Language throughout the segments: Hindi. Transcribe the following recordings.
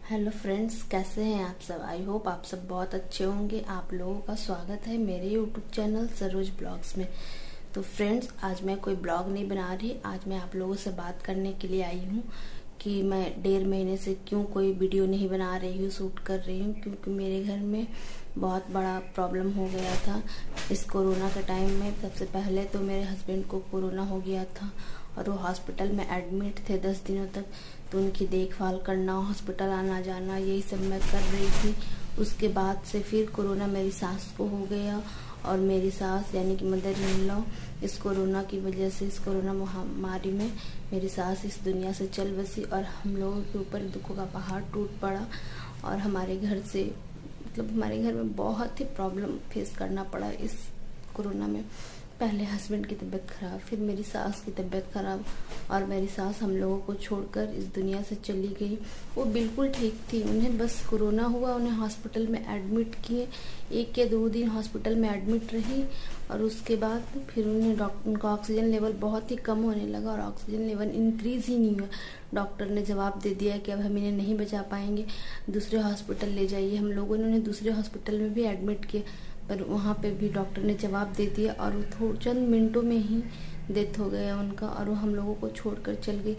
हेलो फ्रेंड्स, कैसे हैं आप सब। आई होप आप सब बहुत अच्छे होंगे। आप लोगों का स्वागत है मेरे यूट्यूब चैनल सरोज ब्लॉग्स में। तो फ्रेंड्स, आज मैं कोई ब्लॉग नहीं बना रही। आज मैं आप लोगों से बात करने के लिए आई हूँ कि मैं 1.5 महीने से क्यों कोई वीडियो नहीं बना रही हूँ, शूट कर रही हूँ। क्योंकि मेरे घर में बहुत बड़ा प्रॉब्लम हो गया था इस कोरोना के टाइम में। सबसे पहले तो मेरे हस्बैंड को कोरोना हो गया था और वो हॉस्पिटल में एडमिट थे 10 दिनों तक। तो उनकी देखभाल करना, हॉस्पिटल आना जाना, यही सब मैं कर रही थी। उसके बाद से फिर कोरोना मेरी सास को हो गया और मेरी सास यानी कि मदर इन लॉ इस कोरोना की वजह से, इस कोरोना महामारी में मेरी सास इस दुनिया से चल बसी और हम लोगों के ऊपर दुखों का पहाड़ टूट पड़ा। और हमारे घर से हमारे घर में बहुत ही प्रॉब्लम फेस करना पड़ा इस कोरोना में। पहले हस्बैंड की तबीयत खराब, फिर मेरी सास की तबीयत खराब और मेरी सास हम लोगों को छोड़कर इस दुनिया से चली गई। वो बिल्कुल ठीक थी, उन्हें बस कोरोना हुआ, उन्हें हॉस्पिटल में एडमिट किए। 1 या 2 दिन हॉस्पिटल में एडमिट रही और उसके बाद फिर उनका ऑक्सीजन लेवल बहुत ही कम होने लगा और ऑक्सीजन लेवल इंक्रीज ही नहीं हुआ। डॉक्टर ने जवाब दे दिया कि अब हम इन्हें नहीं बचा पाएंगे, दूसरे हॉस्पिटल ले जाइए। हम लोगों ने उन्हें दूसरे हॉस्पिटल में भी एडमिट किया, पर वहाँ पे भी डॉक्टर ने जवाब दे दिया और वो चंद मिनटों में ही डेथ हो गया उनका और वो हम लोगों को छोड़कर चल गई।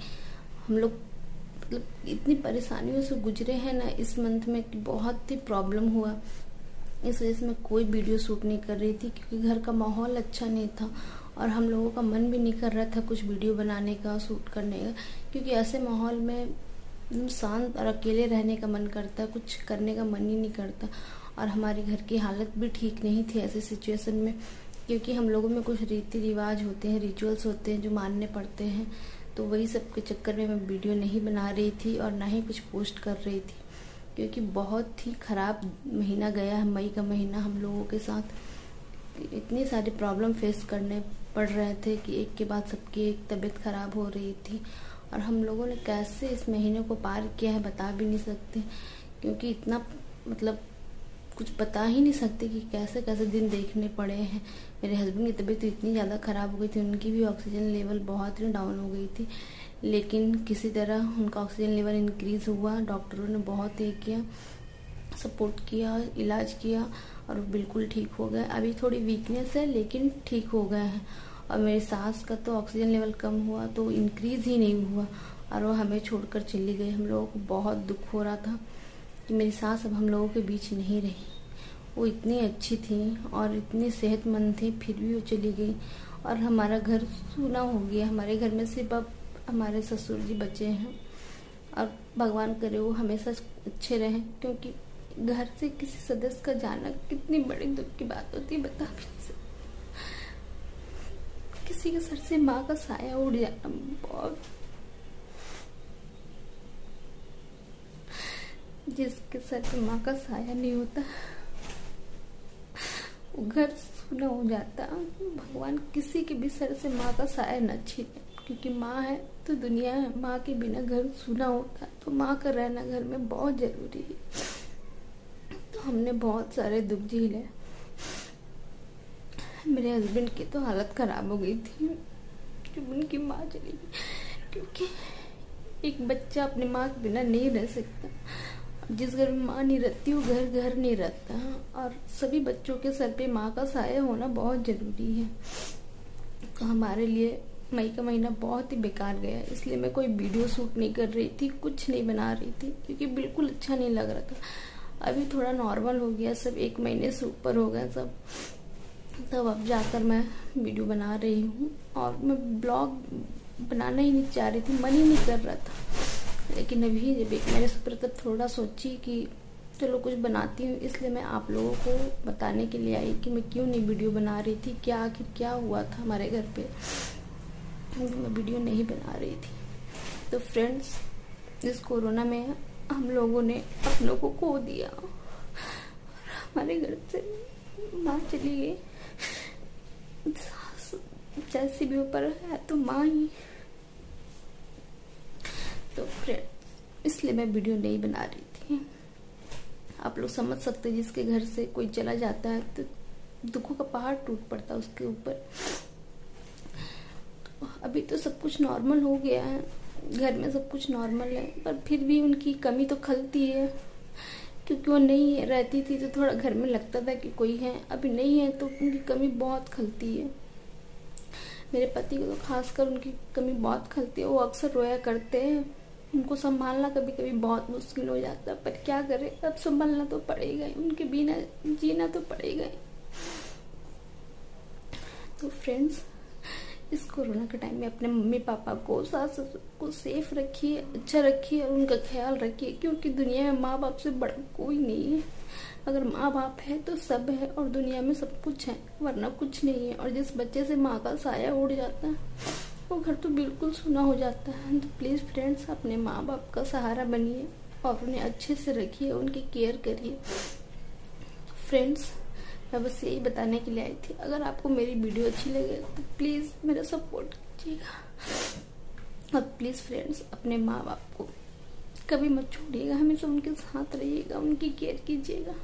हम लोग इतनी परेशानियों से गुजरे हैं ना इस मंथ में कि बहुत ही प्रॉब्लम हुआ। इस वजह से मैं कोई वीडियो शूट नहीं कर रही थी क्योंकि घर का माहौल अच्छा नहीं था और हम लोगों का मन भी नहीं कर रहा था कुछ वीडियो बनाने का, शूट करने का। क्योंकि ऐसे माहौल में शांत और अकेले रहने का मन करता है, कुछ करने का मन ही नहीं करता। और हमारे घर की हालत भी ठीक नहीं थी ऐसे सिचुएशन में, क्योंकि हम लोगों में कुछ रीति रिवाज होते हैं, रिचुअल्स होते हैं जो मानने पड़ते हैं। तो वही सब के चक्कर में मैं वीडियो नहीं बना रही थी और ना ही कुछ पोस्ट कर रही थी, क्योंकि बहुत ही खराब महीना गया है, मई का महीना हम लोगों के साथ। इतनी सारी प्रॉब्लम फेस करने पड़ रहे थे कि एक के बाद सबकी एक तबीयत खराब हो रही थी और हम लोगों ने कैसे इस महीने को पार किया है बता भी नहीं सकते। क्योंकि इतना कुछ बता ही नहीं सकते कि कैसे कैसे दिन देखने पड़े हैं। मेरे हस्बैंड की तबीयत तो इतनी ज़्यादा ख़राब हो गई थी, उनकी भी ऑक्सीजन लेवल बहुत ही डाउन हो गई थी, लेकिन किसी तरह उनका ऑक्सीजन लेवल इंक्रीज़ हुआ। डॉक्टरों ने बहुत ही किया, सपोर्ट किया, इलाज किया और बिल्कुल ठीक हो गए। अभी थोड़ी वीकनेस है लेकिन ठीक हो गए हैं। और मेरी सास का तो ऑक्सीजन लेवल कम हुआ तो इंक्रीज़ ही नहीं हुआ और वो हमें छोड़कर चली गई। हम लोगों को बहुत दुख हो रहा था कि मेरी सास अब हम लोगों के बीच नहीं रही। वो इतनी अच्छी थी और इतनी सेहतमंद थी, फिर भी वो चली गई और हमारा घर सूना हो गया। हमारे घर में सिर्फ अब हमारे ससुर जी बचे हैं और भगवान करे वो हमेशा अच्छे रहें, क्योंकि घर से किसी सदस्य का जाना कितनी बड़ी दुख की बात होती है, बता भी नहीं सकते। किसी के सर से माँ का साया उड़ जाना बहुत, जिसके सर पे माँ का साया नहीं होता वो घर सूना हो जाता। भगवान किसी के भी सर से माँ का साया न छीने, क्योंकि माँ है तो दुनिया है। माँ के बिना घर सूना होता है, तो माँ का रहना घर में बहुत जरूरी है। तो हमने बहुत सारे दुख झेले। मेरे हस्बैंड की तो हालत खराब हो गई थी जब उनकी माँ चली गई, क्योंकि एक बच्चा अपनी माँ के बिना नहीं रह सकता। जिस घर में माँ नहीं रहती वो घर घर नहीं रहता और सभी बच्चों के सर पे माँ का साया होना बहुत जरूरी है। तो हमारे लिए मई का महीना बहुत ही बेकार गया, इसलिए मैं कोई वीडियो शूट नहीं कर रही थी, कुछ नहीं बना रही थी, क्योंकि बिल्कुल अच्छा नहीं लग रहा था। अभी थोड़ा नॉर्मल हो गया सब, 1 महीने से ऊपर हो गया सब, तब अब जाकर मैं वीडियो बना रही हूँ। और मैं ब्लॉग बनाना ही नहीं चाह रही थी, मन ही नहीं कर रहा था, लेकिन अभी जब 1 महीने से तब थोड़ा सोची कि चलो कुछ बनाती हूँ, इसलिए मैं आप लोगों को बताने के लिए आई कि मैं क्यों नहीं वीडियो बना रही थी, क्या आखिर क्या हुआ था हमारे घर पे, मैं वीडियो नहीं बना रही थी। तो फ्रेंड्स, इस कोरोना में हम लोगों ने अपनों को खो दिया, हमारे घर से माँ चली गई। जैसे भी ऊपर है तो माँ ही। तो फ्रेंड, इसलिए मैं वीडियो नहीं बना रही थी। आप लोग समझ सकते हैं, जिसके घर से कोई चला जाता है तो दुखों का पहाड़ टूट पड़ता है उसके ऊपर। तो अभी तो सब कुछ नॉर्मल हो गया है घर में सब कुछ नॉर्मल है, पर फिर भी उनकी कमी तो खलती है, क्योंकि वो नहीं रहती थी तो थोड़ा घर में लगता था कि कोई है, अभी नहीं है तो उनकी कमी बहुत खलती है। मेरे पति को तो खासकर उनकी कमी बहुत खलती है, वो अक्सर रोया करते हैं। उनको संभालना कभी कभी बहुत मुश्किल हो जाता है, पर क्या करें, अब संभालना तो पड़ेगा ही, उनके बिना जीना तो पड़ेगा ही। तो फ्रेंड्स, इस कोरोना के टाइम में अपने मम्मी पापा को, सास ससुर को सेफ रखिए, अच्छा रखिए और उनका ख्याल रखिए, क्योंकि दुनिया में माँ बाप से बड़ा कोई नहीं है। अगर माँ बाप है तो सब है और दुनिया में सब कुछ है, वरना कुछ नहीं है। और जिस बच्चे से माँ का साया उड़ जाता है वो घर तो बिल्कुल सूना हो जाता है। तो प्लीज़ फ्रेंड्स, अपने माँ बाप का सहारा बनिए और उन्हें अच्छे से रखिए, उनकी केयर करिए। फ्रेंड्स, मैं बस यही बताने के लिए आई थी। अगर आपको मेरी वीडियो अच्छी लगे तो प्लीज़ मेरा सपोर्ट कीजिएगा। और प्लीज़ फ्रेंड्स, अपने माँ बाप को कभी मत छोड़िएगा, हमेशा उनके साथ रहिएगा, उनकी केयर कीजिएगा।